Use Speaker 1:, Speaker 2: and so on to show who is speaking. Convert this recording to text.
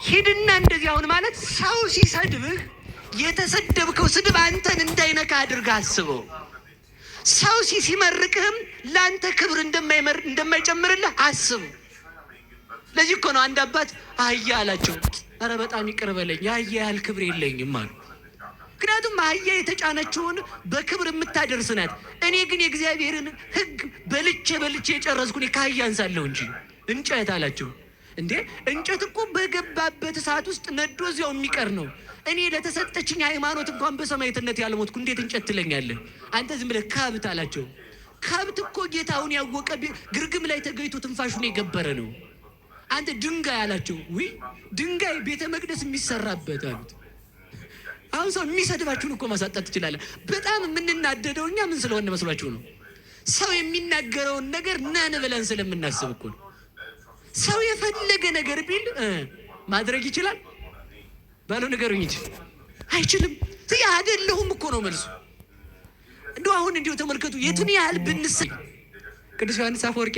Speaker 1: ሂድና እንደዚህ አሁን ማለት ሰው ሲሰድብህ የተሰደብከው ስድብ አንተን እንዳይነካ አድርገህ አስበው። ሰው ሲመርቅህም ላንተ ክብር እንደማይጨምርልህ አስብ። ለዚህ እኮ ነው አንድ አባት አህያ አላቸው፣ ኧረ በጣም ይቅር በለኝ የአህያ ያህል ክብር የለኝም አሉ። ምክንያቱም አህያ የተጫነችውን በክብር የምታደርስ ናት። እኔ ግን የእግዚአብሔርን ሕግ በልቼ የጨረስኩኝ ከአህያ አንሳለሁ እንጂ እንጨት አላቸው። እንዴ እንጨት እኮ በገባበት እሳት ውስጥ ነዶ እዚያው የሚቀር ነው። እኔ ለተሰጠችኝ ሃይማኖት እንኳን በሰማዕትነት ያልሞትኩ እንዴት እንጨት ትለኛለህ? አንተ ዝም ብለህ ከብት አላቸው። ከብት እኮ ጌታውን ያወቀ ግርግም ላይ ተገይቶ ትንፋሹን የገበረ ነው። አንተ ድንጋይ አላቸው። ውይ ድንጋይ ቤተ መቅደስ የሚሰራበት አሉት። አሁን ሰው የሚሰድባችሁን እኮ ማሳጣት ትችላለህ። በጣም የምንናደደው እኛ ምን ስለሆነ መስሏችሁ ነው? ሰው የሚናገረውን ነገር ነን ብለን ስለምናስብ እኮ ነው። ሰው የፈለገ ነገር ቢል ማድረግ ይችላል ባለው ነገሩኝ እንጂ አይችልም። አይደለሁም እኮ ነው መልሱ። እንደው አሁን እንዲሁ ተመልከቱ የቱን ያህል ብንስ ቅዱስ ዮሐንስ አፈወርቅ